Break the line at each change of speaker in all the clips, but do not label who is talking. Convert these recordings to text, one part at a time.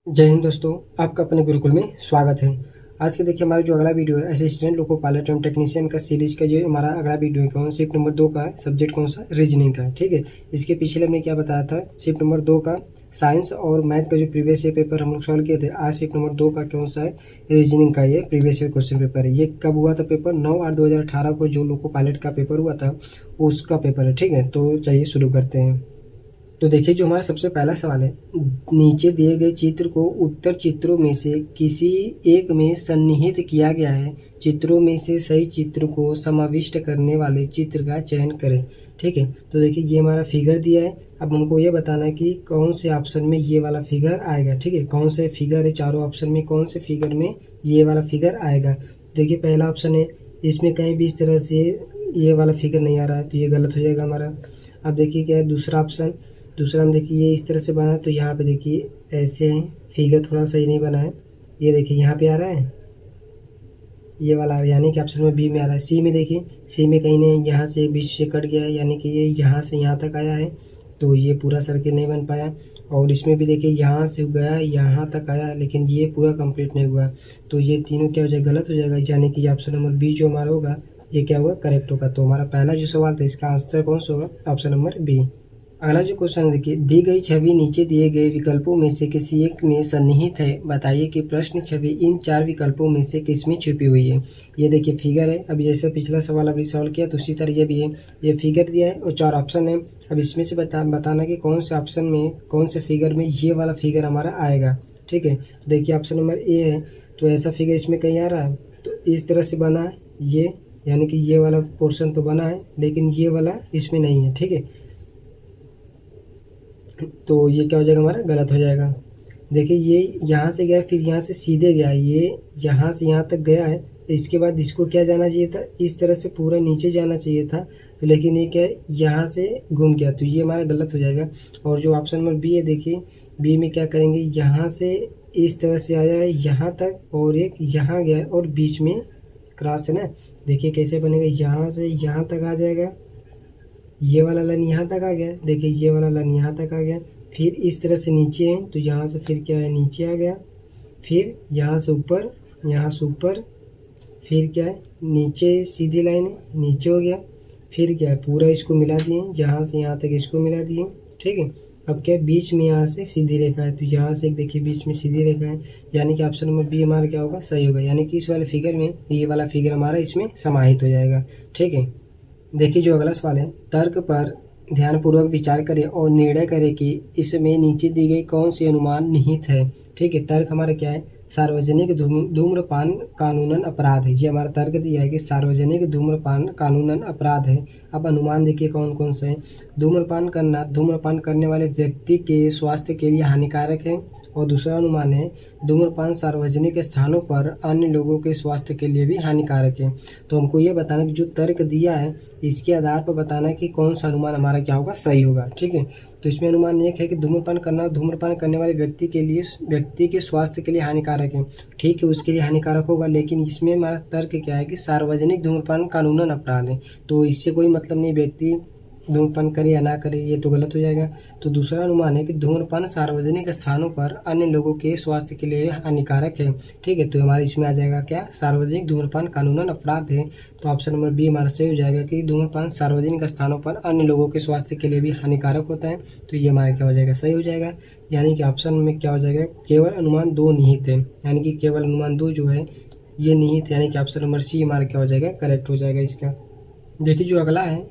जय हिंद दोस्तों, आपका अपने गुरुकुल में स्वागत है। आज के देखिए हमारा जो अगला वीडियो है असिस्टेंट लोको पायलट एवं टेक्नीशियन का सीरीज का जो हमारा अगला वीडियो है कौन शिफ्ट नंबर 2 का है, सब्जेक्ट कौन सा, रीजनिंग का है। ठीक है, इसके पिछले हमने क्या बताया था, शिफ्ट नंबर 2 का साइंस और मैथ का जो प्रीवियस ईयर पेपर हम लोग सॉल्व किए थे। आज शिफ्ट नंबर 2 का कौन सा है, रीजनिंग का ये प्रीवियस ईयर क्वेश्चन पेपर है। ये कब हुआ था पेपर, 9/8/2018 को जो लोको पायलट का पेपर हुआ था उसका पेपर है। ठीक है, तो चलिए शुरू करते हैं। तो देखिए जो हमारा सबसे पहला सवाल है, नीचे दिए गए चित्र को उत्तर चित्रों में से किसी एक में सन्निहित किया गया है। चित्रों में से सही चित्र को समाविष्ट करने वाले चित्र का चयन करें। ठीक है, तो देखिए ये हमारा फिगर दिया है। अब हमको ये बताना है कि कौन से ऑप्शन में ये वाला फिगर आएगा। ठीक है, कौन से फिगर है, चारों ऑप्शन में कौन से फिगर में ये वाला फिगर आएगा। देखिए पहला ऑप्शन है, इसमें कहीं भी इस तरह से ये वाला फिगर नहीं आ रहा है तो ये गलत हो जाएगा हमारा। अब देखिए क्या है दूसरा ऑप्शन, दूसरा में देखिए ये इस तरह से बना है तो यहाँ पे देखिए ऐसे है, फिगर थोड़ा सही नहीं बना है। ये देखिए यहाँ पे आ रहा है ये वाला, यानी कि ऑप्शन में बी में आ रहा है। सी में देखिए, सी में कहीं नहीं, यहाँ से बीच से कट गया है, यानी कि ये यहाँ से यहाँ तक आया है तो ये पूरा सर्किल नहीं बन पाया। और इसमें भी देखिए यहाँ से गया यहाँ तक आया लेकिन ये पूरा कंप्लीट नहीं हुआ, तो ये तीनों क्या हो जाएगा, गलत हो जाएगा। यानी कि ऑप्शन नंबर बी जो हमारा होगा ये क्या होगा, करेक्ट होगा। तो हमारा पहला जो सवाल था इसका आंसर कौन सा होगा, ऑप्शन नंबर बी। अगला जो क्वेश्चन है देखिए, दी गई छवि नीचे दिए गए विकल्पों में से किसी एक में सन्निहित है। बताइए कि प्रश्न छवि इन 4 विकल्पों में से किस में छुपी हुई है। ये देखिए फिगर है, अब जैसे पिछला सवाल अभी सॉल्व किया तो उसी तरह ये भी है। ये फिगर दिया है और 4 ऑप्शन है। अब इसमें से बताना कि कौन से ऑप्शन में, कौन से फिगर में ये वाला फिगर हमारा आएगा। ठीक है, तो देखिए ऑप्शन नंबर ए है, तो ऐसा फिगर इसमें कहीं आ रहा है तो इस तरह से बना है ये, यानी कि ये वाला पोर्शन तो बना है लेकिन ये वाला इसमें नहीं है। ठीक है, तो ये क्या हो जाएगा हमारा, गलत हो जाएगा। देखिए ये यहाँ से गया फिर यहाँ से सीधे गया, ये यहाँ से यहाँ तक गया है, इसके बाद इसको क्या जाना चाहिए था, इस तरह से पूरा नीचे जाना चाहिए था, तो लेकिन ये क्या है यहाँ से घूम गया, तो ये हमारा गलत हो जाएगा। और जो ऑप्शन नंबर बी है देखिए, बी में क्या करेंगे, यहाँ से इस तरह से आया है यहाँ तक और एक यहाँ गया है और बीच में क्रॉस है ना। देखिए कैसे बनेगा, यहाँ से यहाँ तक आ जाएगा, ये वाला लाइन यहाँ तक आ गया, देखिए ये वाला लाइन यहाँ तक आ गया, फिर इस तरह से नीचे है तो यहाँ से फिर क्या है नीचे आ गया, फिर यहाँ से ऊपर, यहाँ से ऊपर, फिर क्या है नीचे सीधी लाइन है नीचे हो गया, फिर क्या है पूरा इसको मिला दिए, यहाँ से यहाँ तक इसको मिला दिए। ठीक है, अब क्या है बीच में यहाँ से सीधी रेखा है तो यहाँ से देखिए बीच में सीधी रेखा है, यानी कि ऑप्शन नंबर बी हमारा क्या होगा, सही होगा। यानी कि इस वाले फिगर में ये वाला फिगर हमारा इसमें समाहित हो जाएगा। ठीक है, देखिए जो अगला सवाल है, तर्क पर ध्यानपूर्वक विचार करें और निर्णय करें कि इसमें नीचे दी गई कौन सी अनुमान निहित है। ठीक है, तर्क हमारा क्या है, सार्वजनिक धूम्रपान कानूनन अपराध है। ये हमारा तर्क दिया है कि सार्वजनिक धूम्रपान कानूनन अपराध है। अब अनुमान देखिए कौन कौन से हैं। धूम्रपान करना धूम्रपान करने वाले व्यक्ति के स्वास्थ्य के लिए हानिकारक है। और दूसरा अनुमान है, धूम्रपान सार्वजनिक स्थानों पर अन्य लोगों के स्वास्थ्य के लिए भी हानिकारक है। तो हमको ये बताना कि जो तर्क दिया है इसके आधार पर बताना है कि कौन सा अनुमान हमारा क्या होगा, सही होगा। ठीक है, तो इसमें अनुमान एक है कि धूम्रपान करना धूम्रपान करने वाले व्यक्ति के लिए, व्यक्ति के स्वास्थ्य के लिए हानिकारक है। ठीक है, उसके लिए हानिकारक होगा, लेकिन इसमें हमारा तर्क क्या है कि सार्वजनिक धूम्रपान कानूनन अपराध है, तो इससे कोई मतलब नहीं व्यक्ति धूम्रपान करे या ना करे, ये तो गलत हो जाएगा। तो दूसरा अनुमान है कि धूम्रपान सार्वजनिक स्थानों पर अन्य लोगों के स्वास्थ्य के लिए हानिकारक है। ठीक है, तो हमारे इसमें आ जाएगा क्या, सार्वजनिक धूम्रपान कानूनन अपराध है। तो ऑप्शन नंबर बी हमारा सही हो जाएगा कि धूम्रपान सार्वजनिक स्थानों पर अन्य लोगों के स्वास्थ्य के लिए भी हानिकारक होता है। तो ये हमारा क्या हो जाएगा, सही हो जाएगा। यानी कि ऑप्शन में क्या हो जाएगा, केवल अनुमान 2 निहित है, यानी कि केवल अनुमान 2 जो है ये निहित, यानी कि ऑप्शन नंबर सी हमारा क्या हो जाएगा, करेक्ट हो जाएगा इसका। देखिए जो अगला है,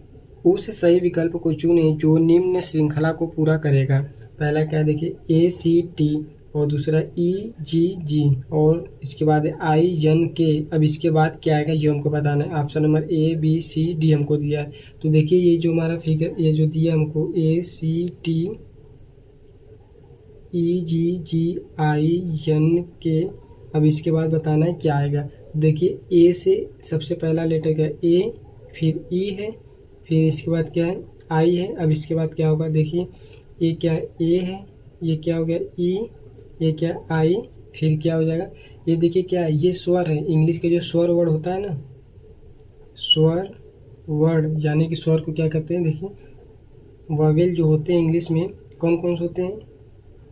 उस सही विकल्प को चुनें जो निम्न श्रृंखला को पूरा करेगा। पहला क्या है देखिए, ए सी टी, और दूसरा ई जी जी, और इसके बाद आई एन के। अब इसके बाद क्या आएगा ये हमको बताना है। Option number A B C D हमको दिया है, तो देखिए ये जो हमारा फिगर ये जो दिया हमको, ए C T E ji ji I N के। अब इसके बाद बताना है क्या आएगा। देखिए ए से सबसे पहला लेटर क्या है, ए, फिर ई है, फिर इसके बाद क्या है, आई है। अब इसके बाद क्या होगा देखिए, ये क्या है, ए है, ये क्या हो गया, ई, ये क्या आई, फिर क्या हो जाएगा, ये देखिए क्या है, ये स्वर है। इंग्लिश के जो स्वर वर्ड होता है ना, स्वर वर्ड, यानी कि स्वर को क्या कहते हैं देखिए, वॉवेल जो होते हैं इंग्लिश में कौन कौन से होते हैं,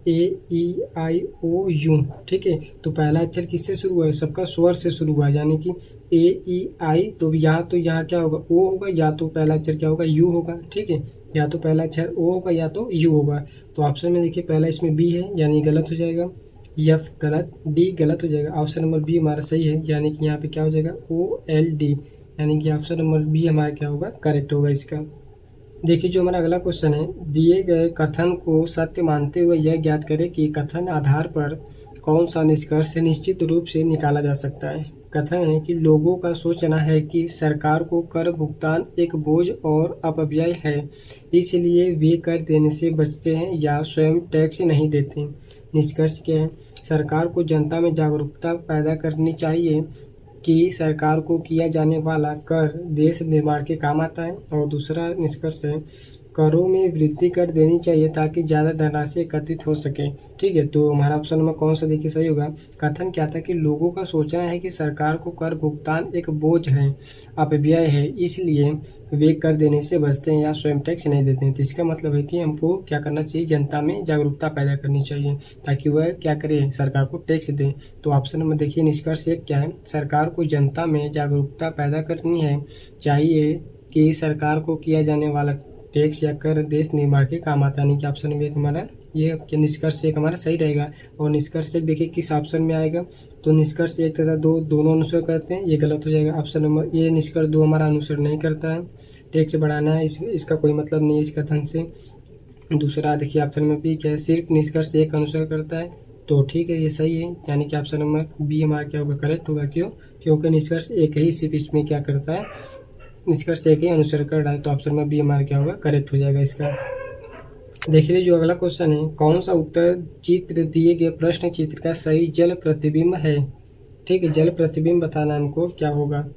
AEIOU, ठीक है। तो पहला अक्षर किससे शुरू हुआ है, सबका स्वर से शुरू हुआ है, यानी कि AEI। तो यहाँ क्या होगा, ओ होगा, या तो पहला अक्षर क्या होगा, यू होगा, ठीक है। या तो पहला अक्षर ओ होगा या तो यू होगा। तो ऑप्शन में देखिए पहला इसमें बी है, यानी गलत हो जाएगा। एफ गलत, डी गलत हो जाएगा। ऑप्शन नंबर बी हमारा सही है, यानी कि यहाँ पे क्या हो जाएगा, OLD, यानी कि ऑप्शन नंबर बी हमारा क्या होगा, करेक्ट होगा इसका। देखिए जो हमारा अगला क्वेश्चन है, दिए गए कथन को सत्य मानते हुए यह ज्ञात करें कि कथन आधार पर कौन सा निष्कर्ष निश्चित रूप से निकाला जा सकता है। कथन है कि लोगों का सोचना है कि सरकार को कर भुगतान एक बोझ और अपव्यय है, इसलिए वे कर देने से बचते हैं या स्वयं टैक्स नहीं देते। निष्कर्ष क्या है, सरकार को जनता में जागरूकता पैदा करनी चाहिए कि सरकार को किया जाने वाला कर देश निर्माण के काम आता है। और दूसरा निष्कर्ष है, करों में वृद्धि कर देनी चाहिए ताकि ज़्यादा धनराशि एकत्रित हो सके, ठीक है। तो हमारा ऑप्शन नंबर कौन सा देखिए सही होगा। कथन क्या था कि लोगों का सोचना है कि सरकार को कर भुगतान एक बोझ है, अपव्यय है, इसलिए वे कर देने से बचते हैं या स्वयं टैक्स नहीं देते हैं। तो इसका मतलब है कि हमको क्या करना चाहिए, जनता में जागरूकता पैदा करनी चाहिए ताकि वह क्या करे, सरकार को टैक्स दे। तो ऑप्शन नंबर देखिए निष्कर्ष एक क्या है, सरकार को जनता में जागरूकता पैदा करनी है चाहिए कि सरकार को किया जाने वाला टैक्स या कर देश निर्माण के काम आता है, यानी कि ऑप्शन नंबर एक हमारा ये निष्कर्ष एक हमारा सही रहेगा। और निष्कर्ष एक देखिए किस ऑप्शन में आएगा, तो निष्कर्ष एक तथा दो दोनों अनुसरण करते हैं, ये गलत हो जाएगा। ऑप्शन नंबर ये निष्कर्ष दो हमारा अनुसरण नहीं करता है, टैक्स बढ़ाना है, इसका कोई मतलब नहीं है इस कथन से। दूसरा देखिए ऑप्शन नंबर बी क्या है, सिर्फ निष्कर्ष एक अनुसरण करता है, तो ठीक है ये सही है, यानी कि ऑप्शन नंबर बी हमारा क्या होगा, करेक्ट होगा। क्यों, क्योंकि निष्कर्ष एक ही सिर्फ इसमें क्या करता है, निष्कर्ष एक ही अनुसरण कर रहा है। तो ऑप्शन में बी हमारा क्या होगा, करेक्ट हो जाएगा इसका। देखिए जो अगला क्वेश्चन है, कौन सा उत्तर चित्र दिए गए प्रश्न चित्र का सही जल प्रतिबिंब है, ठीक है। जल प्रतिबिंब बताना हमको क्या होगा,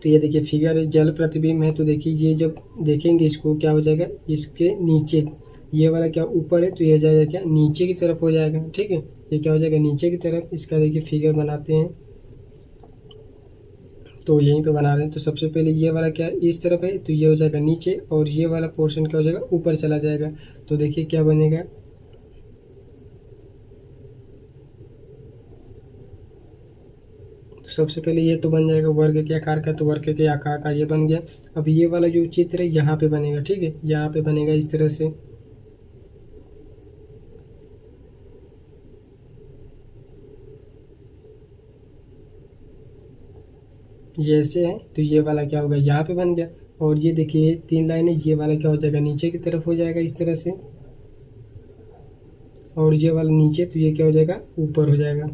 तो ये देखिए फिगर है, जल प्रतिबिंब है। तो देखिए ये जब देखेंगे इसको क्या हो जाएगा, इसके नीचे ये वाला क्या ऊपर है, तो ये हो जाएगा क्या, नीचे की तरफ हो जाएगा, ठीक है। ये क्या हो जाएगा, नीचे की तरफ। इसका देखिए फिगर बनाते हैं, तो यहीं पे बना रहे हैं। तो सबसे पहले ये वाला क्या इस तरफ है, तो ये हो जाएगा नीचे, और ये वाला पोर्शन क्या हो जाएगा, ऊपर चला जाएगा। तो देखिए क्या बनेगा, तो सबसे पहले ये तो बन जाएगा वर्ग के आकार का, तो वर्ग के आकार का ये बन गया। अब ये वाला जो चित्र है यहाँ पे बनेगा, ठीक है, यहाँ पे बनेगा इस तरह से। ये ऐसे है, तो ये वाला क्या होगा, यहाँ पे बन गया। और ये देखिए 3 लाइनें, ये वाला क्या हो जाएगा, नीचे की तरफ हो जाएगा इस तरह से। और ये वाला नीचे, तो ये क्या हो जाएगा, ऊपर हो जाएगा,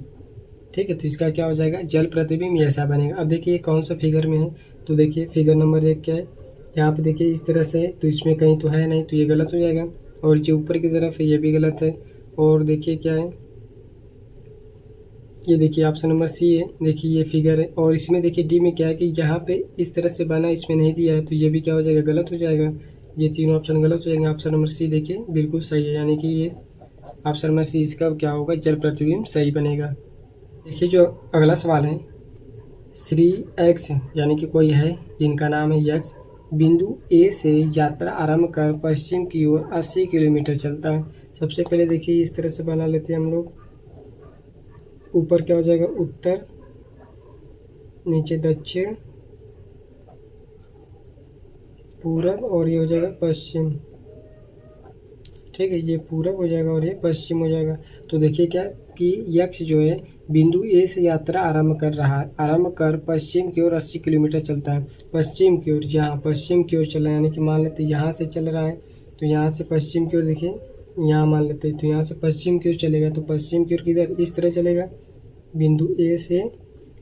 ठीक है। तो इसका क्या हो जाएगा, जल प्रतिबिंब ऐसा बनेगा। अब देखिए कौन सा फिगर में है, तो देखिए फिगर नंबर 1 क्या है, यहाँ पे देखिए इस तरह से, तो इसमें कहीं तो है नहीं, तो ये गलत हो जाएगा। और जो ऊपर की तरफ है ये भी गलत है। और देखिए क्या है, ये देखिए ऑप्शन नंबर सी है, देखिए ये फिगर है। और इसमें देखिए डी में क्या है कि यहाँ पे इस तरह से बना, इसमें नहीं दिया है, तो ये भी क्या हो जाएगा, गलत हो जाएगा। ये तीनों ऑप्शन गलत हो जाएंगे। ऑप्शन नंबर सी देखिए बिल्कुल सही है, यानी कि ये ऑप्शन नंबर सी इसका क्या होगा, जल प्रतिबिंब सही बनेगा। देखिए जो अगला सवाल है, श्री एक्स यानी कि कोई है जिनका नाम है यक्स, बिंदु ए से यात्रा आरंभ कर पश्चिम की ओर 80 किलोमीटर चलता है। सबसे पहले देखिए इस तरह से बना लेते हैं हम लोग, ऊपर क्या हो जाएगा, उत्तर, नीचे दक्षिण, पूरब, और ये हो जाएगा पश्चिम, ठीक है। ये पूरब हो जाएगा और ये पश्चिम हो जाएगा। तो देखिए क्या कि यक्स जो है बिंदु ए से यात्रा आरंभ कर रहा है, आरंभ कर पश्चिम की ओर 80 किलोमीटर चलता है। पश्चिम की ओर, जहाँ पश्चिम की ओर चला, यानी कि मान लेते यहाँ से चल रहा है, तो यहाँ से पश्चिम की ओर देखिए, यहाँ मान लेते हैं, तो यहाँ से पश्चिम की ओर चलेगा, तो पश्चिम की ओर किधर, इस तरह चलेगा। बिंदु ए से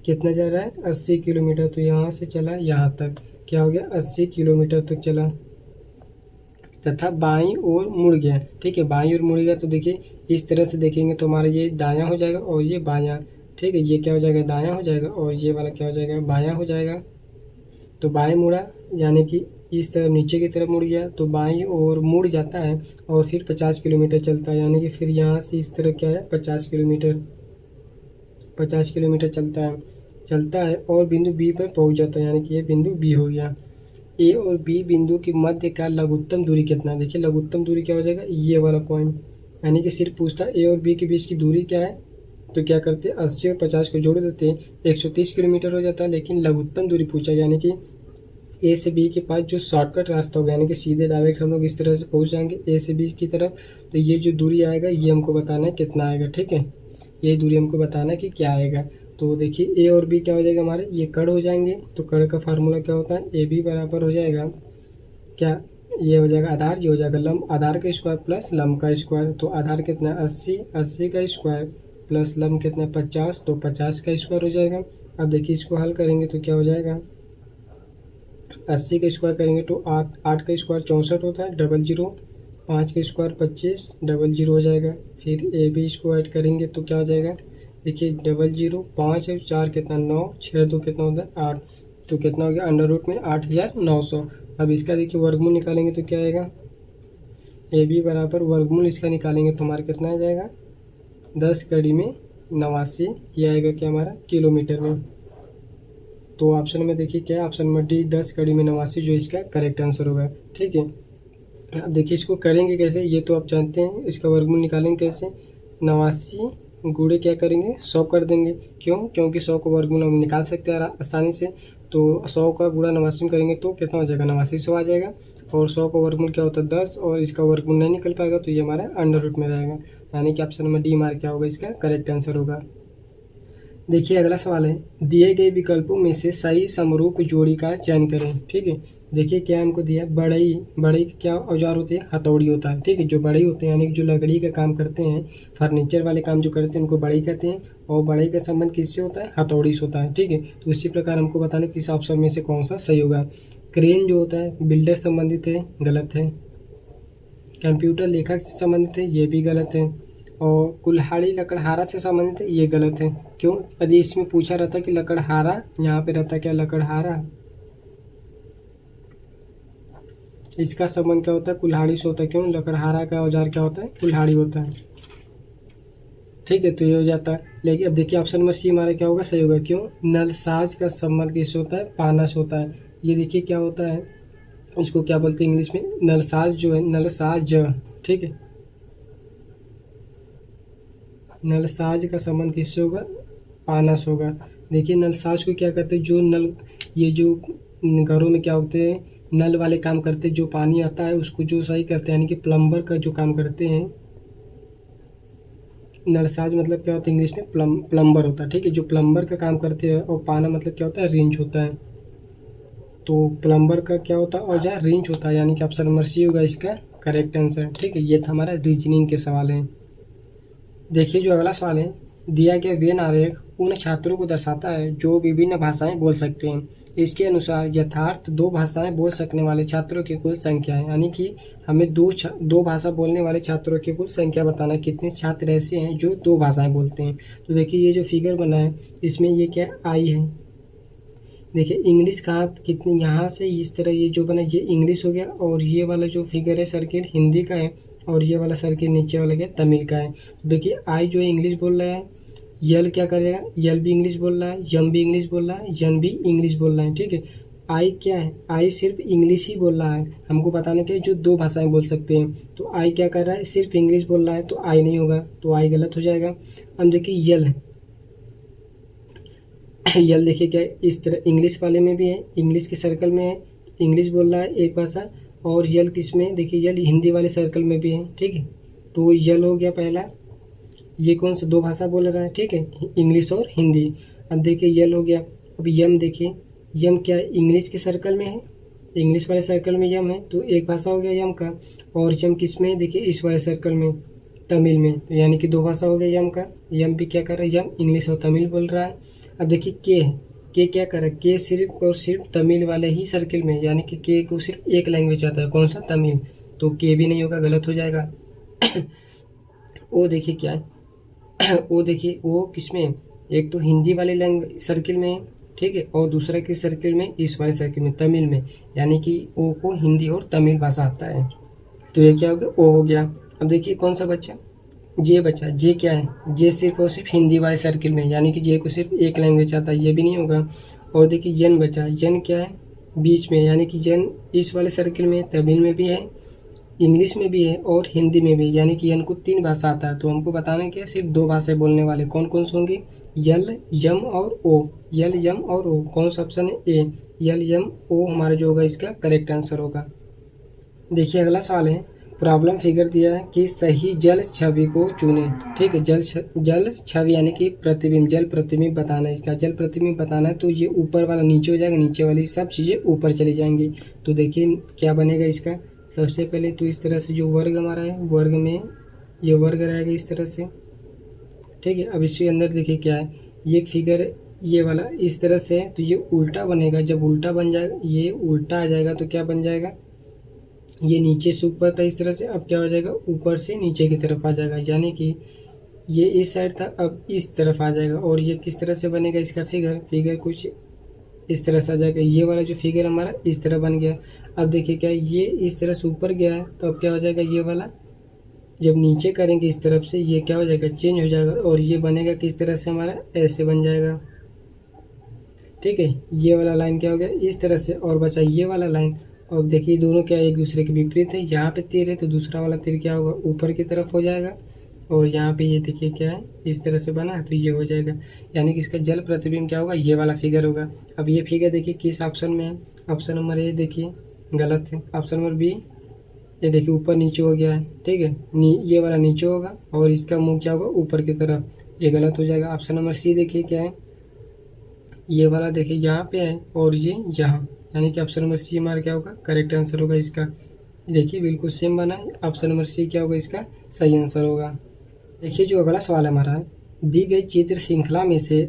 कितना जा रहा है, 80 किलोमीटर, तो यहाँ से चला यहाँ तक, क्या हो गया, 80 किलोमीटर तक चला, तथा बाईं ओर मुड़ गया, ठीक है। बाईं ओर मुड़ गया, तो देखिए इस तरह से देखेंगे तो हमारा ये दायां हो जाएगा और ये बायां, ठीक है। ये क्या हो जाएगा, दायां हो जाएगा, और ये वाला क्या हो जाएगा, बायां हो जाएगा। तो बाएं मुड़ा, यानी कि इस तरफ नीचे की तरफ मुड़ गया, तो बाईं ओर मुड़ जाता है और फिर 50 किलोमीटर चलता है, यानी कि फिर यहाँ से इस तरह क्या है, 50 किलोमीटर चलता है और बिंदु बी पर पहुँच जाता है, यानी कि ये बिंदु बी हो गया। ए और बी बिंदु के मध्य का लघुत्तम दूरी कितना है, देखिए लघुत्तम दूरी क्या हो जाएगा, ये वाला पॉइंट, यानी कि सिर्फ पूछता ए और बी के बीच की दूरी क्या है, तो क्या करते हैं 80 और 50 को जोड़ देते हैं, 130 किलोमीटर हो जाता है। लेकिन लघुत्तम दूरी पूछा, यानी कि ए से बी के पास जो शॉर्टकट रास्ता होगा, यानी कि सीधे डायरेक्ट हम लोग इस तरह से पहुंच जाएंगे ए से बी की तरफ, तो ये जो दूरी आएगा ये हमको बताना है कितना आएगा। ठीक है, ये दूरी हमको बताना है कि क्या आएगा। तो देखिए ए और बी क्या हो जाएगा हमारे, ये कड़ हो जाएंगे। तो कड़ का फार्मूला क्या होता है, ए बी बराबर हो जाएगा क्या, ये हो जाएगा आधार, ये हो जाएगा लंब, आधार का स्क्वायर प्लस लंब का स्क्वायर। तो आधार कितना है 80, 80 का स्क्वायर प्लस लंब कितना है 50, तो 50 का स्क्वायर हो जाएगा। अब देखिए इसको हल करेंगे तो क्या हो जाएगा, 80 का स्क्वायर करेंगे तो 8 का स्क्वायर 64 होता है, डबल जीरो, 5 का स्क्वायर 25, डबल जीरो हो जाएगा। फिर ए बी इसको ऐड करेंगे तो क्या हो जाएगा, देखिए डबल जीरो, 5 है 4 कितना 9, 6 2 कितना होता है 8, तो कितना हो गया अंडर रूट में 8900। अब इसका देखिए वर्गमूल निकालेंगे तो क्या आएगा, ए बी बराबर वर्गमूल इसका निकालेंगे तो हमारा कितना आ जाएगा 10 कड़ी में 89, ये आएगा क्या हमारा किलोमीटर में। तो ऑप्शन में देखिए क्या है, ऑप्शन में डी 10 कड़ी में 89 जो इसका करेक्ट आंसर होगा। ठीक है, अब देखिए इसको करेंगे कैसे, ये तो आप जानते हैं, इसका वर्गमूल निकालेंगे कैसे, 89 गुणे क्या करेंगे 100 कर देंगे। क्यों, क्योंकि 100 का वर्गमूल हम निकाल सकते हैं आसानी से। तो 100 का गुणा 89 में करेंगे तो कितना हो जाएगा 8900 आ जाएगा। और 100 का वर्गमूल क्या होता है 10, और इसका वर्गमूल नहीं निकल पाएगा तो ये हमारा अंडर रूट में रहेगा, यानी कि ऑप्शन में डी हमारा क्या होगा, इसका करेक्ट आंसर होगा। देखिए अगला सवाल है, दिए गए विकल्पों में से सही समरूप जोड़ी का चयन करें। ठीक है, देखिए क्या हमको दिया, बढ़ई, बढ़ई क्या औजार होते हैं, हथौड़ी होता है। ठीक है, जो बढ़ई होते हैं यानी कि जो लकड़ी का काम करते हैं, फर्नीचर वाले काम जो करते हैं उनको बढ़ई कहते हैं। और बढ़ई का संबंध किससे होता है, हथौड़ी से होता है। ठीक है, तो इसी प्रकार हमको बताना किस ऑप्शन में से कौन सा सही होगा। क्रेन जो होता है बिल्डर संबंधित है, गलत है। कंप्यूटर लेखक से संबंधित है, ये भी गलत है। और कुल्हाड़ी लकड़हारा से संबंधित है, ये गलत है। क्यों, यदि इसमें पूछा रहता कि लकड़हारा, यहाँ पे रहता क्या लकड़हारा, इसका संबंध क्या होता है कुल्हाड़ी से होता है। क्यों, लकड़हारा का औजार क्या होता है, कुल्हाड़ी होता है। ठीक है, तो ये हो जाता है। लेकिन अब देखिए ऑप्शन में सी हमारा क्या होगा, सही होगा। क्यों, नलसाज का संबंध किससे होता है, पाना से होता है। ये देखिए क्या होता है, इसको क्या बोलते हैं इंग्लिश में, नलसाज जो है, नलसाज। ठीक है, नलसाज का संबंध किससे होगा, पाना से होगा। देखिए नलसाज को क्या कहते हैं, जो नल, ये जो घरों में क्या होते हैं नल वाले काम करते हैं, जो पानी आता है उसको जो सही करते हैं, यानी कि प्लम्बर का जो काम करते हैं, नलसाज मतलब क्या होता है इंग्लिश में, प्लम्बर होता है। ठीक है, जो प्लम्बर का काम करते हैं। और पाना मतलब क्या होता है, रिंच होता है। तो प्लम्बर का क्या होता है औजार, रिंच होता है, यानी कि ऑप्शन नंबर सी होगा इसका करेक्ट आंसर। ठीक है, ये था हमारा रीजनिंग के सवाल है। देखिए जो अगला सवाल है, दिया गया वेन आरेख उन छात्रों को दर्शाता है जो विभिन्न भाषाएं बोल सकते हैं। इसके अनुसार यथार्थ 2 भाषाएं बोल सकने वाले छात्रों की कुल संख्या है, यानी कि हमें दो भाषा बोलने वाले छात्रों की कुल संख्या बताना है, कितने छात्र ऐसे हैं जो 2 भाषाएं बोलते हैं। तो देखिए ये जो फिगर बना है इसमें ये क्या आई है, देखिए इंग्लिश कहाँ कितनी, यहाँ से इस तरह ये जो बना ये इंग्लिश हो गया, और ये वाला जो फिगर है सर्किल हिंदी का है, और ये वाला सर्किल नीचे वाला क्या तमिल का है। तो देखिए आई जो है इंग्लिश बोल रहा है, यल क्या करेगा, यल भी इंग्लिश बोल रहा है, यम भी इंग्लिश बोल रहा है, यन भी इंग्लिश बोल रहा है। ठीक है, आई क्या है, आई सिर्फ इंग्लिश ही बोल रहा है। हमको बताने के जो 2 भाषाएं बोल सकते हैं, तो आई क्या कर रहा है, सिर्फ इंग्लिश बोल रहा है, तो आई नहीं होगा, तो आई गलत हो जाएगा। अब देखिए यल है, यल देखिए क्या है, इस तरह इंग्लिश वाले में भी है, इंग्लिश के सर्कल में है, इंग्लिश बोल रहा है एक भाषा। और यल किस में, देखिए यल हिंदी वाले सर्कल में भी है। ठीक है, तो यल हो गया पहला, ये कौन सा 2 भाषा बोल रहा है, ठीक है, इंग्लिश और हिंदी। अब देखिए यल हो गया। अब यम देखिए, यम क्या इंग्लिश के सर्कल में है, इंग्लिश वाले सर्कल में यम है, तो एक भाषा हो गया यम का। और यम किस में है, देखिए इस वाले सर्कल में तमिल में, तो यानी कि 2 भाषा हो गया यम का। यम भी क्या कर रहा है, यम इंग्लिश और तमिल बोल रहा है। अब देखिए के क्या कर रहा है, के सिर्फ और सिर्फ तमिल वाले ही सर्किल में, यानी कि के को सिर्फ एक लैंग्वेज आता है, कौन सा, तमिल, तो के भी नहीं होगा, गलत हो जाएगा। ओ देखिए क्या है, ओ देखिए वो किसमें, एक तो हिंदी वाले लैंग्वेज सर्किल में, ठीक है, और दूसरा किस सर्किल में, इस वाले सर्किल में तमिल में, यानी कि ओ को हिंदी और तमिल भाषा आता है। तो ये क्या हो गया, ओ हो गया। अब देखिए कौन सा बच्चा, जे बच्चा, जे क्या है, जे सिर्फ और सिर्फ हिंदी वाले सर्किल में, यानी कि जे को सिर्फ एक लैंग्वेज आता है, ये भी नहीं होगा। और देखिए जन बच्चा, जन क्या है बीच में, यानी कि जन इस वाले सर्किल में तमिल में भी है इंग्लिश में भी है और हिंदी में भी, यानी कि इनको 3 भाषा आता है। तो हमको बताना है कि सिर्फ 2 भाषाएं बोलने वाले कौन कौन से होंगे, यल, यम और ओ। यल, यम और ओ। कौन सा ऑप्शन है, ए। यल, यम, ओ हमारा जो होगा इसका करेक्ट आंसर होगा। देखिए अगला सवाल है, प्रॉब्लम फिगर दिया है कि सही जल छवि को चुने। ठीक है, जल छवि यानी कि प्रतिबिंब, जल प्रतिबिंब बताना है। इसका जल प्रतिबिंब बताना है तो ये ऊपर वाला नीचे हो जाएगा, नीचे वाली सब चीज़ें ऊपर चली जाएंगी। तो देखिए क्या बनेगा इसका। सबसे पहले तो इस तरह से जो वर्ग हमारा है, वर्ग में ये वर्ग रहेगा इस तरह से। ठीक है, अब इसके अंदर देखिए क्या है, ये फिगर ये वाला इस तरह से है तो ये उल्टा बनेगा। जब उल्टा बन जाएगा, ये उल्टा आ जाएगा तो क्या बन जाएगा, ये नीचे से ऊपर था इस तरह से, अब क्या हो जाएगा, ऊपर से नीचे की तरफ आ जाएगा। यानी कि ये इस साइड था, अब इस तरफ आ जाएगा। और ये किस तरह से बनेगा इसका फिगर कुछ इस तरह से आ जाएगा। ये वाला जो फिगर हमारा इस तरह बन गया। अब देखिए क्या, ये इस तरह से ऊपर गया है तो अब क्या हो जाएगा, ये वाला जब नीचे करेंगे इस तरफ से ये क्या हो जाएगा, चेंज हो जाएगा। और ये बनेगा किस तरह से, हमारा ऐसे बन जाएगा। ठीक है, ये वाला लाइन क्या हो गया इस तरह से, और बचा ये वाला लाइन। और देखिए दोनों क्या एक दूसरे के विपरीत है। यहाँ पे तीर है तो दूसरा वाला तीर क्या होगा, ऊपर की तरफ हो जाएगा। और यहाँ पे ये देखिए क्या है, इस तरह से बना तो ये हो जाएगा। यानी कि इसका जल प्रतिबिंब क्या होगा, ये वाला फिगर होगा। अब ये फिगर देखिए किस ऑप्शन में है, ऑप्शन नंबर ए देखिए गलत है। ऑप्शन नंबर बी ये देखिए ऊपर नीचे हो गया है। ठीक है, ये वाला नीचे होगा और इसका मुंह क्या होगा ऊपर की तरफ, ये गलत हो जाएगा। ऑप्शन नंबर सी देखिए क्या है, ये वाला देखिए यहाँ पे है और ये यहाँ, यानी कि ऑप्शन नंबर सी हमारा क्या होगा करेक्ट आंसर होगा इसका। देखिए बिल्कुल सेम बना है, ऑप्शन नंबर सी क्या होगा इसका सही आंसर होगा। देखिए जो अगला सवाल हमारा है, दी गई चित्र श्रृंखला में से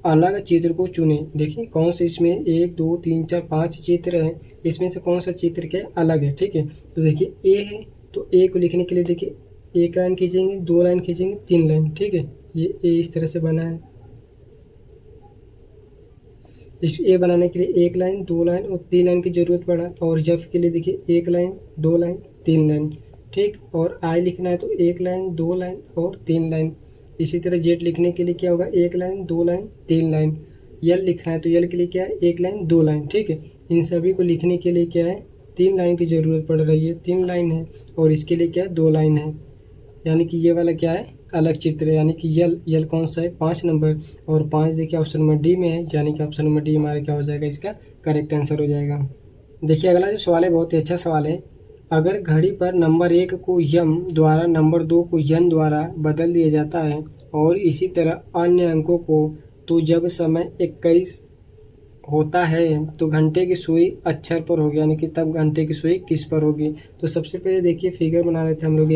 अलग चित्र को चुने। देखिए कौन से इसमें 1 2 3 4 5 चित्र हैं, इसमें से कौन सा चित्र के अलग है। ठीक है, तो देखिए ए है तो ए को लिखने के लिए देखिए 1 लाइन खींचेंगे, 2 लाइन खींचेंगे, 3 लाइन। ठीक है, ये ए इस तरह से बना है। इस ए बनाने के लिए 1 लाइन, 2 लाइन और 3 लाइन की जरूरत पड़ा। और जब के लिए देखिए 1 लाइन, 2 लाइन, 3 लाइन। ठीक, और आई लिखना है तो 1 लाइन, 2 लाइन और 3 लाइन। इसी तरह जेड लिखने के लिए क्या होगा, 1 लाइन, 2 लाइन, 3 लाइन। यल लिखना है तो यल के लिए क्या है, 1 लाइन, 2 लाइन। ठीक है, इन सभी को लिखने के लिए क्या है, 3 लाइन की जरूरत पड़ रही है। 3 लाइन है और इसके लिए क्या है, 2 लाइन है। यानी कि ये वाला क्या है अलग चित्र है। यानी कि यल कौन सा है, 5 नंबर। और 5 देखिए ऑप्शन नंबर डी में है, यानी कि ऑप्शन नंबर डी हमारा क्या हो जाएगा, इसका करेक्ट आंसर हो जाएगा। देखिए अगला जो सवाल है बहुत ही अच्छा सवाल है। अगर घड़ी पर नंबर 1 को यम द्वारा, नंबर 2 को यन द्वारा बदल दिया जाता है और इसी तरह अन्य अंकों को, तो जब समय 21 होता है तो घंटे की सुई अक्षर पर होगी। यानी कि तब घंटे की सुई किस पर होगी। तो सबसे पहले देखिए फिगर बना लेते हैं हम लोग,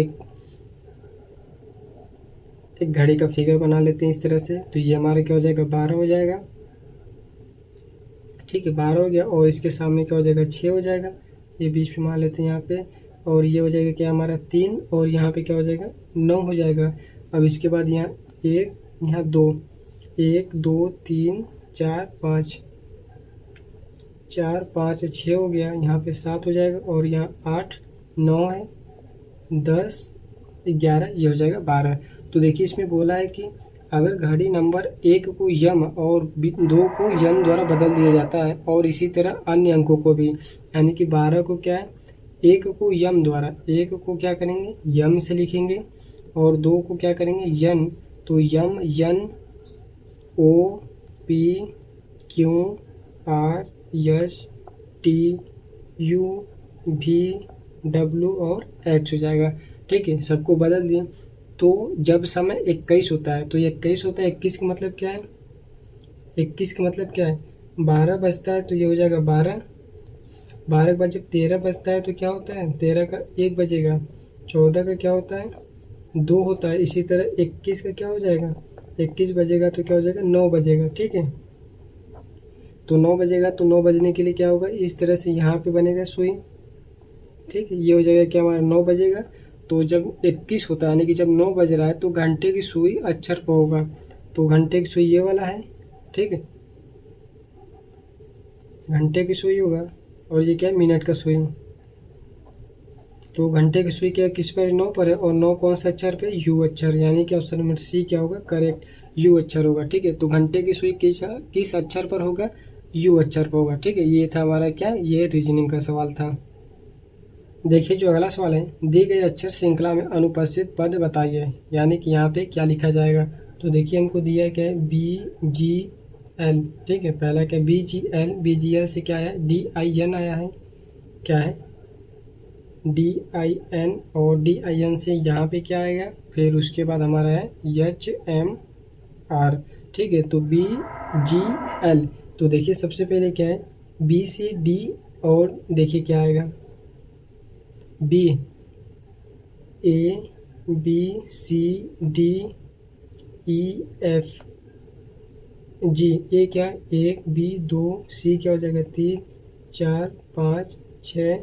एक घड़ी का फिगर बना लेते हैं इस तरह से। तो ये हमारा क्या हो जाएगा, 12 हो जाएगा। ठीक है, 12 हो गया। और इसके सामने क्या हो जाएगा, 6 हो जाएगा। ये बीच में मान लेते हैं यहाँ पे। और ये हो जाएगा क्या हमारा 3, और यहाँ पे क्या हो जाएगा 9 हो जाएगा। अब इसके बाद यहाँ 1, यहाँ 2, 1 2 3 4 5, 4 5 6 हो गया। यहाँ पे 7 हो जाएगा और यहाँ 8 9 है, 10 11, ये हो जाएगा 12। तो देखिए इसमें बोला है कि अगर घड़ी नंबर 1 को यम और 2 को यन द्वारा बदल दिया जाता है और इसी तरह अन्य अंकों को भी, यानी कि 12 को क्या है 1 को यम द्वारा, 1 को क्या करेंगे यम से लिखेंगे और 2 को क्या करेंगे यन। तो M, N, O P Q R S T U V W और एक्स हो जाएगा। ठीक है, सबको बदल दिए। तो जब समय 21 होता है तो 21 होता है, 21 का मतलब क्या है, 21 का मतलब क्या है 12 बजता है तो ये हो जाएगा 12। 12 के बाद जब 13 बजता है तो क्या होता है, 13 का 1 बजेगा। 14 का क्या होता है 2 होता है। इसी तरह 21 का क्या हो जाएगा, 21 बजेगा तो क्या हो जाएगा 9 बजेगा। ठीक है, तो 9 बजेगा तो 9 बजने के लिए क्या होगा, इस तरह से यहाँ पे बनेगा सुई। ठीक है, ये हो जाएगा क्या हमारा 9 बजेगा। तो जब 21 होता है यानी कि जब 9 बज रहा है तो घंटे की सुई अक्षर पर होगा। तो घंटे की सुई ये वाला है। ठीक है, घंटे की सुई होगा और ये क्या है मिनट का सुई। तो घंटे की सुई क्या किस पर, 9 पर है। और 9 कौन सा अक्षर पे, यू अक्षर। यानी कि ऑप्शन नंबर सी क्या होगा करेक्ट, यू अक्षर होगा। ठीक है, तो घंटे की सुई किस अक्षर पर होगा, यू अक्षर पर होगा। ठीक है, ये था हमारा क्या, ये रीजनिंग का सवाल था। देखिए जो अगला सवाल है, दी गई अक्षर श्रृंखला में अनुपस्थित पद बताइए, यानी कि यहाँ पे क्या लिखा जाएगा। तो देखिए हमको दिया है क्या है, BGL, ठीक है। पहला क्या BGL, BGL से क्या है, DIN आया है, क्या है DIN, और DIN से यहाँ पे क्या आएगा, फिर उसके बाद हमारा है HMR, ठीक है। तो BGL, तो देखिए सबसे पहले क्या है BCD, और देखिए क्या आएगा BABCDEFG, ये क्या 1 B 2 C क्या हो जाएगा 3 4 5 6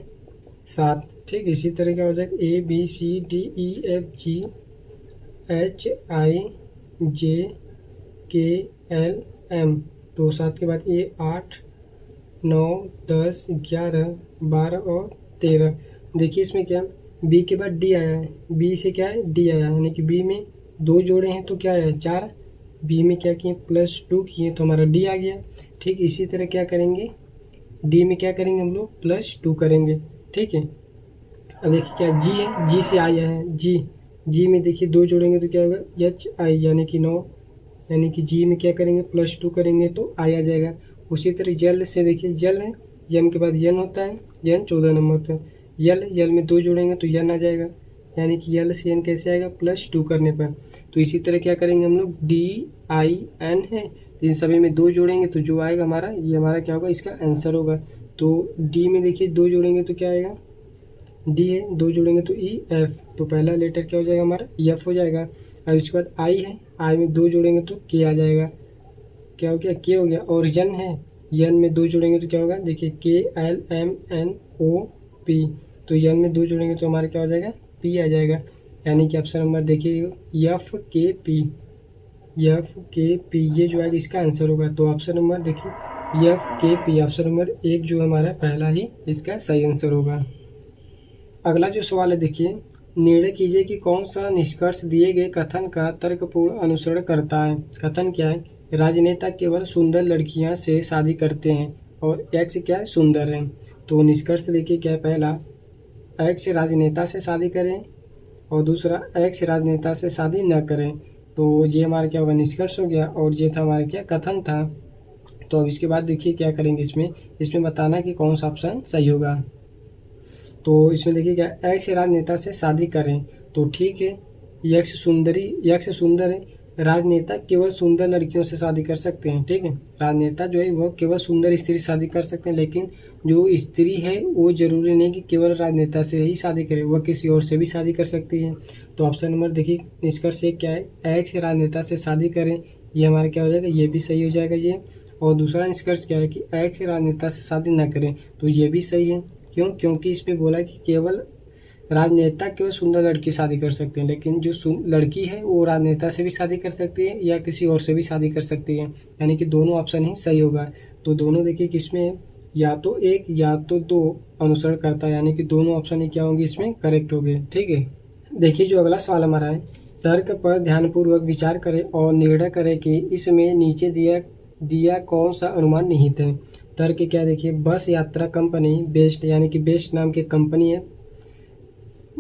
7, ठीक। इसी तरह क्या हो जाएगा ABCDEFGHIJKLM, तो 7 के बाद ये 8 9 10 11 12 और 13। देखिए इसमें क्या B के बाद D आया है, B से क्या है D आया है, यानी कि B में 2 जोड़े हैं तो क्या आया 4, B में क्या किए +2 किए तो हमारा D आ गया, ठीक। इसी तरह क्या करेंगे D में क्या करेंगे हम लोग +2 करेंगे, ठीक है। अब देखिए क्या G है, G से आया है G में देखिए 2 जोड़ेंगे तो क्या होगा HI, यानी कि 9, यानी कि G में क्या करेंगे +2 करेंगे तो I आ जाएगा। उसी तरह जल से देखिए जल है, यम के बाद यन होता है, यन 14 नंबर पर, यल में 2 जोड़ेंगे तो यन आ जाएगा, यानी कि यल से यन कैसे आएगा +2 करने पर। तो इसी तरह क्या करेंगे हम लोग DIN है, इन सभी में 2 जोड़ेंगे तो जो आएगा हमारा, ये हमारा क्या होगा इसका आंसर होगा। तो D में देखिए 2 जोड़ेंगे तो क्या आएगा, D है 2 जोड़ेंगे तो EF, तो पहला लेटर क्या हो जाएगा हमारा F हो जाएगा। अब इसके बाद I है, I में 2 जोड़ेंगे तो K आ जाएगा, क्या हो गया K हो गया। और यन है, यन में 2 जोड़ेंगे तो क्या होगा, देखिए KLMNOP, तो यन में 2 जोड़ेंगे तो हमारा क्या हो जाएगा P आ जाएगा, यानी कि ऑप्शन नंबर देखिए FKP, ये जो है इसका आंसर होगा। तो ऑप्शन नंबर देखिए FKP, ऑप्शन नंबर 1 जो हमारा पहला ही इसका सही आंसर होगा। अगला जो सवाल है देखिए, निर्णय कीजिए कि कौन सा निष्कर्ष दिए गए कथन का तर्कपूर्ण अनुसरण करता है। कथन क्या है, राजनेता केवल सुंदर लड़कियां से शादी करते हैं और X क्या है सुंदर है। तो निष्कर्ष देखिए क्या है, पहला X राजनेता से शादी करें और दूसरा X राजनेता से शादी न करें। तो ये हमारा क्या होगा निष्कर्ष हो गया, और ये था हमारा क्या कथन था। तो अब इसके बाद देखिए क्या करेंगे, इसमें बताना कि कौन सा ऑप्शन सही होगा। तो इसमें देखिए क्या X राजनेता से शादी करें, तो ठीक है X सुंदर है, राजनेता केवल सुंदर लड़कियों से शादी कर सकते हैं, ठीक है। राजनेता जो है वो केवल सुंदर स्त्री से शादी कर सकते हैं, लेकिन जो स्त्री है वो जरूरी नहीं कि केवल राजनेता से ही शादी करे, वह किसी और से भी शादी कर सकती है। तो ऑप्शन नंबर देखिए निष्कर्ष एक क्या है, X राजनेता से शादी करें, ये हमारा क्या हो जाएगा, ये भी सही हो जाएगा ये। और दूसरा निष्कर्ष क्या है कि X राजनेता से शादी न करें, तो ये भी सही है। क्यों, क्योंकि इसमें बोला कि केवल राजनेता केवल सुंदर लड़की शादी कर सकते हैं, लेकिन जो लड़की है वो राजनेता से भी शादी कर सकती है या किसी और से भी शादी कर सकती है, यानी कि दोनों ऑप्शन ही सही होगा। तो दोनों देखिए किसमें या तो 1 या तो 2 अनुसरण करता है, यानी कि दोनों ऑप्शन ही क्या होंगे इसमें करेक्ट हो गए, ठीक है। देखिए जो अगला सवाल हमारा है, तर्क पर ध्यानपूर्वक विचार करें और निर्णय करें कि इसमें नीचे दिया कौन सा अनुमान निहित है। तर्क क्या देखिए, बस यात्रा कंपनी बेस्ट, यानी कि बेस्ट नाम की कंपनी है,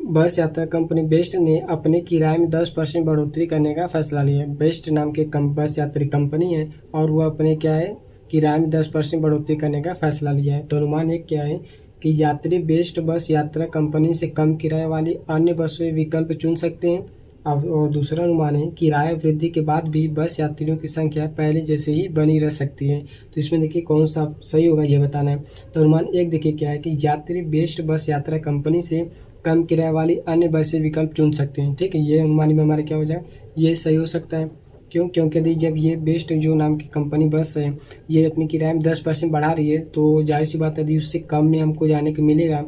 बस यात्रा कंपनी बेस्ट ने अपने किराए में 10% बढ़ोतरी करने का फैसला लिया। बेस्ट नाम की बस यात्री कंपनी है और वो अपने क्या है किराए में 10% बढ़ोतरी करने का फैसला लिया है। तो अनुमान एक क्या है कि यात्री बेस्ट बस यात्रा कंपनी से कम किराए वाली अन्य बस विकल्प चुन सकते हैं। और दूसरा अनुमान है किराया वृद्धि के बाद भी बस यात्रियों की संख्या पहले जैसे ही बनी रह सकती है। तो इसमें देखिए कौन सा सही होगा ये बताना है। तो अनुमान एक देखिए क्या है कि यात्री बेस्ट बस यात्रा कंपनी से कम किराए वाली अन्य बस विकल्प चुन सकते हैं, ठीक है। ये अनुमान में हमारा क्या हो जाए, ये सही हो सकता है। क्यों, क्योंकि यदि जब ये बेस्ट जो नाम की कंपनी बस है ये अपनी किराए में 10% बढ़ा रही है, तो जाहिर सी बात है यदि उससे कम में हमको जाने को मिलेगा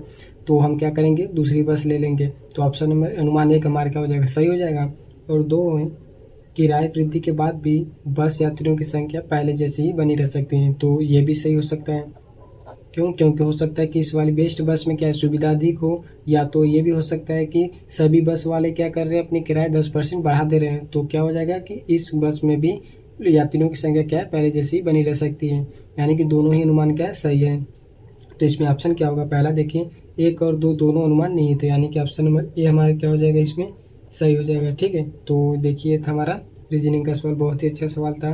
तो हम क्या करेंगे, दूसरी बस ले लेंगे। तो ऑप्शन नंबर अनुमान एक हमारा क्या हो जाएगा, सही हो जाएगा। और 2 है किराए वृद्धि के बाद भी बस यात्रियों की संख्या पहले जैसी ही बनी रह सकती है, तो ये भी सही हो सकता है। क्यों, क्योंकि हो सकता है कि इस वाली बेस्ट बस में क्या सुविधा अधिक हो, या तो ये भी हो सकता है कि सभी बस वाले क्या कर रहे हैं अपनी किराया 10% बढ़ा दे रहे हैं। तो क्या हो जाएगा कि इस बस में भी यात्रियों की संख्या क्या है पहले जैसी बनी रह सकती है, यानी कि दोनों ही अनुमान क्या है सही है। तो इसमें ऑप्शन क्या होगा, पहला देखिए 1 और 2 दोनों अनुमान नहीं थे, यानी कि ऑप्शन नंबर ए हमारा क्या हो जाएगा, इसमें सही हो जाएगा। ठीक है, तो देखिए था हमारा रीजनिंग का सवाल, बहुत ही अच्छा सवाल था।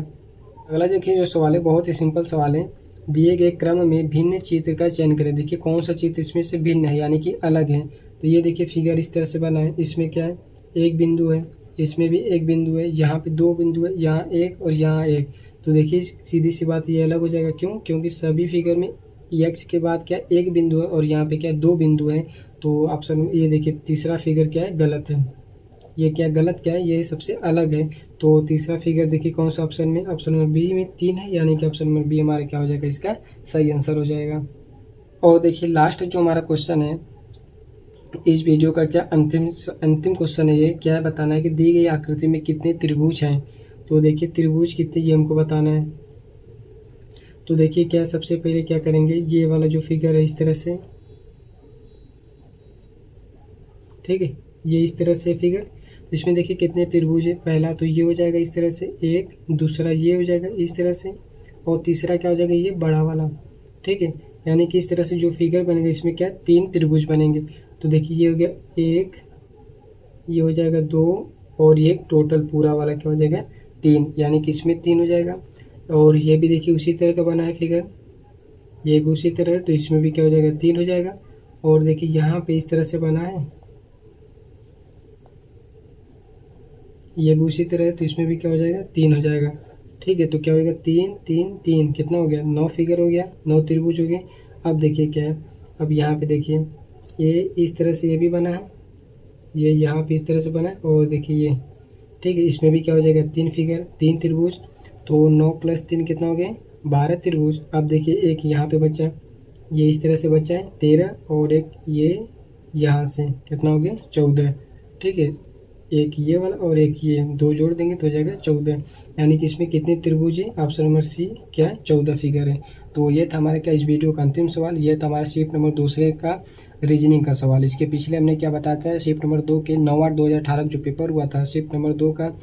अगला देखिए जो सवाल है बहुत ही सिंपल सवाल है। दिए गए क्रम में भिन्न चित्र का चयन करें। देखिए कौन सा चित्र इसमें से भिन्न है, यानी कि अलग है। तो ये देखिए फिगर इस तरह से बना है, इसमें क्या है, एक बिंदु है, इसमें भी एक बिंदु है, यहाँ पे 2 बिंदु है, यहाँ एक और यहाँ एक। तो देखिए सीधी सी बात ये अलग हो जाएगा, क्यों, क्योंकि सभी फिगर में एक्स के बाद क्या एक बिंदु है और यहाँ पे क्या 2 बिंदु है। तो ऑप्शन ये देखिए तीसरा फिगर क्या है, गलत है। ये क्या गलत क्या है, ये सबसे अलग है। तो तीसरा फिगर देखिए कौन सा ऑप्शन में, ऑप्शन नंबर बी में 3 है, यानी कि ऑप्शन नंबर बी हमारा क्या हो जाएगा, इसका सही आंसर हो जाएगा। और देखिए लास्ट जो हमारा क्वेश्चन है इस वीडियो का, क्या अंतिम क्वेश्चन है, ये क्या बताना है कि दी गई आकृति में कितने त्रिभुज हैं। तो देखिए त्रिभुज कितने ये हमको बताना है। तो देखिए क्या सबसे पहले क्या करेंगे, ये वाला जो फिगर है इस तरह से, ठीक है, ये इस तरह से फिगर, इसमें देखिए कितने त्रिभुज है। पहला तो ये हो जाएगा इस तरह से एक, दूसरा ये हो जाएगा इस तरह से, और तीसरा क्या हो जाएगा, ये बड़ा वाला। ठीक है, यानी कि इस तरह से जो फिगर बनेगा इसमें क्या 3 त्रिभुज बनेंगे। तो देखिए ये हो गया 1, ये हो जाएगा 2, और ये टोटल पूरा वाला क्या हो जाएगा 3, यानी कि इसमें 3 हो जाएगा। और ये भी देखिए उसी तरह का बना है फिगर, ये भी उसी तरह है, तो इसमें भी क्या हो जाएगा 3 हो जाएगा। और देखिए यहाँ पे इस तरह से बना है, ये भी उसी तरह है, तो इसमें भी क्या हो जाएगा 3 हो जाएगा। ठीक है, तो क्या होगा 3 3 3 कितना हो गया, 9 फिगर हो गया, 9 त्रिभुज हो गए। अब देखिए क्या है, अब यहाँ पे देखिए ये इस तरह से ये भी बना है, ये यहाँ पे इस तरह से बना है, और देखिए ये, ठीक है, इसमें भी क्या हो जाएगा 3 फिगर 3 त्रिभुज। तो 9 + 3 कितना हो गया 12 त्रिभुज। अब देखिए एक यहाँ पे बचा, ये इस तरह से बचा है 13, और एक ये यहाँ से कितना हो गया 14। ठीक है, एक ये वाला और एक ये, 2 जोड़ देंगे तो हो जाएगा 14, यानी कि इसमें कितने त्रिभुज है, ऑप्शन नंबर सी क्या है 14 फिगर है। तो ये था हमारे क्या इस वीडियो का अंतिम सवाल, ये था हमारा शिफ्ट नंबर 2 का रीजनिंग का सवाल। इसके पिछले हमने क्या बताया था, शिफ्ट नंबर 2 के 9/8/2018 जो पेपर हुआ था, शिफ्ट नंबर 2 का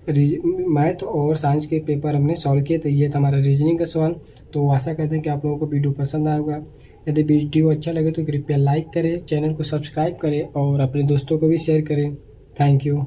मैथ और साइंस के पेपर हमने सॉल्व किए थे। ये था हमारा रीजनिंग का सवाल। तो आशा करते हैं कि आप लोगों को वीडियो पसंद आया होगा। यदि वीडियो अच्छा लगे तो कृपया लाइक करें, चैनल को सब्सक्राइब करें और अपने दोस्तों को भी शेयर करें। Thank you.